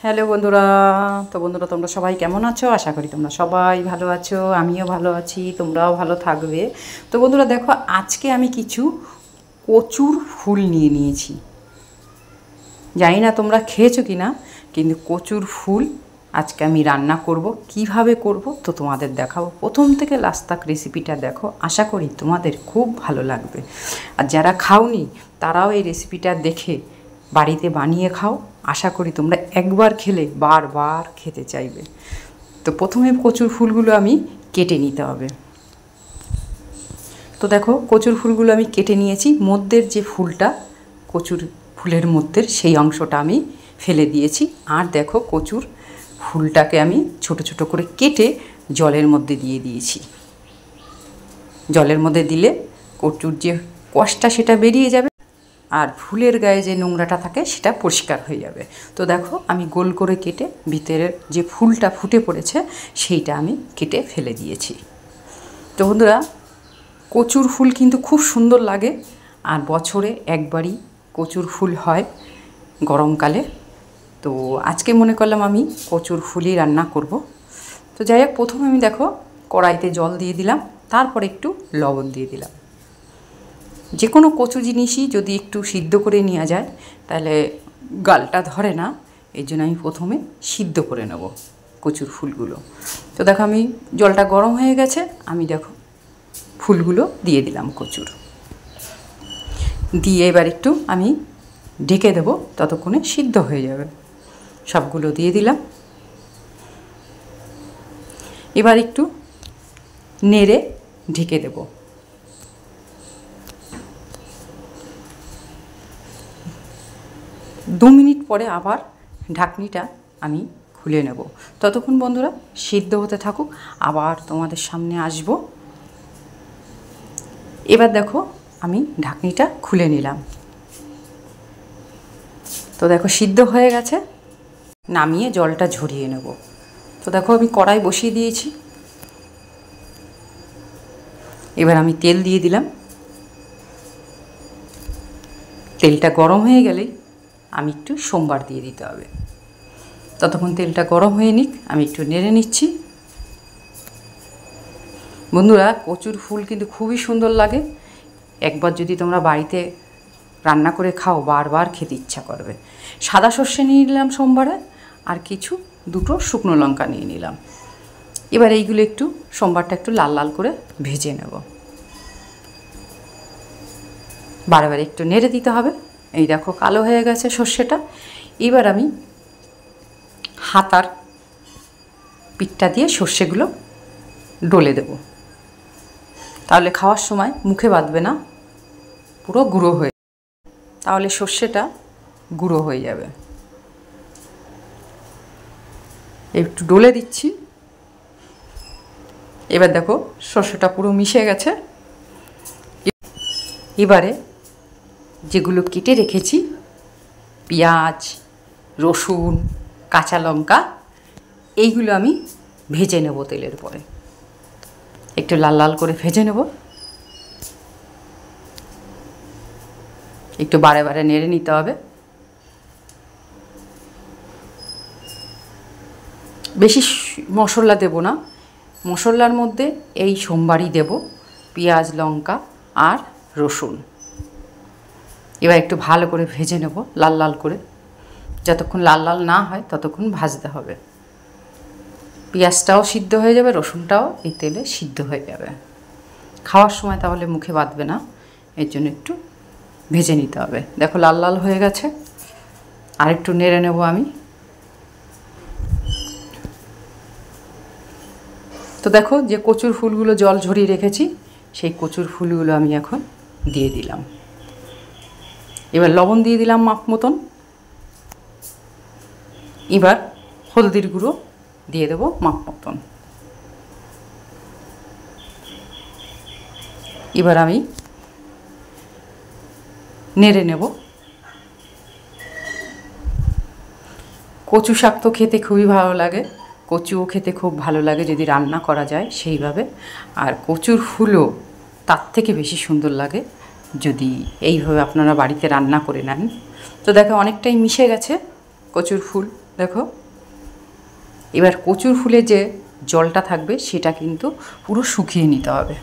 Hello বন্ধুরা, তোমরা সবাই কেমন আছো? আশা করি তোমরা সবাই ভালো আছো, আমিও ভালো আছি, তোমরাও ভালো থাকবে। তো বন্ধুরা দেখো, আজকে আমি কিছু কচুর ফুল নিয়ে নিয়েছি। জানি না তোমরা খেয়েছো কি না, কিন্তু কচুর ফুল আজকে আমি রান্না করব। কিভাবে করব তো তোমাদের দেখাবো। প্রথম থেকে লাস্ট তক রেসিপিটা দেখো, আশা করি তোমাদের খুব ভালো লাগবে। আর যারা খাওনি তারাও এই রেসিপিটা দেখে বাড়িতে বানিয়ে খাও। আশা করি তোমরা একবার খেলে বারবার খেতে চাইবে। তো প্রথমে কচুর ফুলগুলো আমি কেটে নিতে হবে। তো দেখো, কচুর ফুলগুলো আমি কেটে নিয়েছি। মধ্যের যে ফুলটা, কচুর ফুলের মধ্যের সেই অংশটা আমি ফেলে দিয়েছি। আর দেখো, কচুর ফুলটাকে আমি ছোট ছোট করে কেটে জলের মধ্যে দিয়ে দিয়েছি। জলের মধ্যে দিলে কচুর যে কষটা সেটা বেরিয়ে যাবে, আর ফুলের গায়ে যে নোংরাটা থাকে সেটা পরিষ্কার হয়ে যাবে। তো দেখো, আমি গোল করে কেটে ভিতরের যে ফুলটা ফুটে পড়েছে সেইটা আমি কেটে ফেলে দিয়েছি। তো বন্ধুরা, কচুর ফুল কিন্তু খুব সুন্দর লাগে। আর বছরে একবারই কচুর ফুল হয়, গরমকালে। তো আজকে মনে করলাম আমি কচুর ফুলই রান্না করব। তো যাই হোক, প্রথমে আমি দেখো কড়াইতে জল দিয়ে দিলাম, তারপর একটু লবণ দিয়ে দিলাম। যে কোনো কচু জিনিসই যদি একটু সিদ্ধ করে নেওয়া যায় তাহলে গালটা ধরে না। এই জন্য আমি প্রথমে সিদ্ধ করে নেব কচুর ফুলগুলো। তো দেখো, আমি জলটা গরম হয়ে গেছে, আমি দেখো ফুলগুলো দিয়ে দিলাম কচুর। দিয়ে এবার একটু আমি ঢেকে দেব, ততক্ষণে সিদ্ধ হয়ে যাবে। সবগুলো দিয়ে দিলাম। এবার একটু নেড়ে ঢেকে দেব। 2 মিনিট পরে আবার ঢাকনিটা আমি খুলে নেব। ততক্ষণ বন্ধুরা সিদ্ধ হতে থাকুক, আবার তোমাদের সামনে আসব। এবার দেখো, আমি ঢাকনিটা খুলে নিলাম। তো দেখো, সিদ্ধ হয়ে গেছে। নামিয়ে জলটা ঝরিয়ে নেব। তো দেখো, আমি কড়াই বসিয়ে দিয়েছি। এবার আমি তেল দিয়ে দিলাম। তেলটা গরম হয়ে গেলেই আমি একটু সোমবার দিয়ে দিতে হবে। ততক্ষণ তেলটা গরম হয়ে নিক, আমি একটু নেড়ে নিচ্ছি। বন্ধুরা, কচুর ফুল কিন্তু খুবই সুন্দর লাগে। একবার যদি তোমরা বাড়িতে রান্না করে খাও, বারবার খেতে ইচ্ছা করবে। সাদা সর্ষে নিয়ে নিলাম সোমবারে, আর কিছু 2টো শুকনো লঙ্কা নিয়ে নিলাম। এবার এইগুলো একটু সোমবারটা একটু লাল লাল করে ভেজে নেব। বারে একটু নেড়ে দিতে হবে। এই দেখো, কালো হয়ে গেছে সর্ষেটা। এবার আমি হাতার পিঠটা দিয়ে সর্ষেগুলো ডলে দেব, তাহলে খাওয়ার সময় মুখে বাঁধবে না, পুরো গুঁড়ো হয়ে, তাহলে সর্ষেটা গুঁড়ো হয়ে যাবে। একটু ডলে দিচ্ছি। এবার দেখো, সর্ষেটা পুরো মিশে গেছে। এবারে যেগুলো কেটে রেখেছি, পেঁয়াজ, রসুন, কাঁচা লঙ্কা, এইগুলো আমি ভেজে নেব তেলের পরে। একটু লাল লাল করে ভেজে নেব। একটু বারে নেড়ে নিতে হবে। বেশি মশলা দেব না। মশলার মধ্যে এই সোমবারই দেব পেঁয়াজ, লঙ্কা আর রসুন। এবার একটু ভালো করে ভেজে নেব, লাল লাল করে। যতক্ষণ লাল লাল না হয় ততক্ষণ ভাজতে হবে। পেঁয়াজটাও সিদ্ধ হয়ে যাবে, রসুনটাও এই তেলে সিদ্ধ হয়ে যাবে। খাওয়ার সময় তাহলে মুখে বাঁধবে না, এর জন্য একটু ভেজে নিতে হবে। দেখো, লাল লাল হয়ে গেছে। আর একটু নেড়ে নেব আমি। তো দেখো, যে কচুর ফুলগুলো জল ঝরিয়ে রেখেছি, সেই কচুর ফুলগুলো আমি এখন দিয়ে দিলাম। এবার লবণ দিয়ে দিলাম মাপ মতন। এবার হলদির গুঁড়ো দিয়ে দেবো মাপ মতন। এবার আমি নেড়ে নেব। কচু শাক তো খেতে খুবই ভালো লাগে, কচুও খেতে খুব ভালো লাগে যদি রান্না করা যায় সেইভাবে। আর কচুর ফুলও তার থেকে বেশি সুন্দর লাগে যদি এইভাবে আপনারা বাড়িতে রান্না করে নেন। তো দেখো, অনেকটাই মিশে গেছে কচুর ফুল। দেখো এবার কচুর ফুলে যে জলটা থাকবে সেটা কিন্তু পুরো শুকিয়ে নিতে হবে।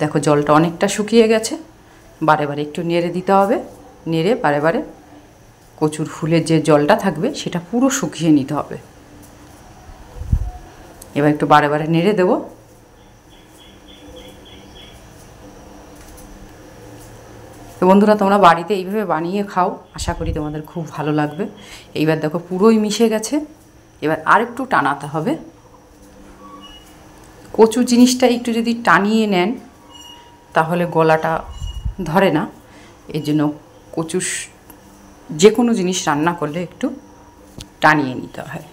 দেখো জলটা অনেকটা শুকিয়ে গেছে, বারে বারে একটু নেড়ে দিতে হবে, নেড়ে বারে বারে কচুর ফুলের যে জলটা থাকবে সেটা পুরো শুকিয়ে নিতে হবে। এবার একটু বারে বারে নেড়ে দেবো। তো বন্ধুরা তোমরা বাড়িতে এইভাবে বানিয়ে খাও, আশা করি তোমাদের খুব ভালো লাগবে। এইবার দেখো পুরোই মিশে গেছে, এবার আরেকটু টানাতে হবে। কচু জিনিসটা একটু যদি টানিয়ে নেন তাহলে গলাটা ধরে না, এর জন্য কচু যে কোনো জিনিস রান্না করলে একটু টানিয়ে নিতে হয়।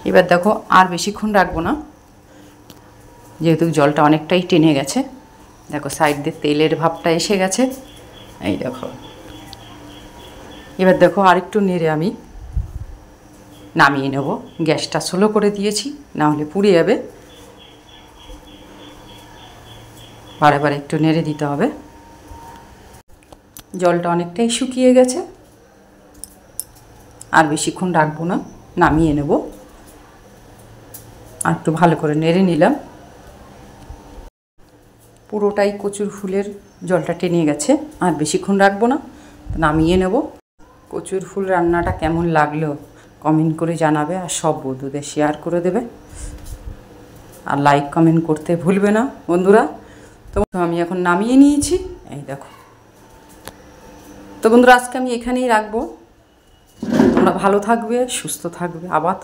এবার দেখো আর বেশিক্ষণ রাখবো না, যেহেতু জলটা অনেকটাই টেনে গেছে। দেখো সাইড দিয়ে তেলের ভাবটা এসে গেছে, এই দেখো। এবার দেখো আরেকটু নেড়ে আমি নামিয়ে নেব। গ্যাসটা স্লো করে দিয়েছি, না হলে পুড়ে যাবে। বারে বারে একটু নেড়ে দিতে হবে। জলটা অনেকটাই শুকিয়ে গেছে, আর বেশিক্ষণ রাখবো না, নামিয়ে নেব। আর একটু ভালো করে নেড়ে নিলাম। পুরোটাই কচুর ফুলের জলটা টেনে গেছে, আর বেশিক্ষণ রাখবো না, নামিয়ে নেব। কচুর ফুল রান্নাটা কেমন লাগলো কমেন্ট করে জানাবে, আর সব বন্ধুদের শেয়ার করে দেবে, আর লাইক কমেন্ট করতে ভুলবে না বন্ধুরা। তো আমি এখন নামিয়ে নিয়েছি, এই দেখো। তো বন্ধুরা আজকে আমি এখানেই রাখবো। তোমরা ভালো থাকবে, সুস্থ থাকবে। আবার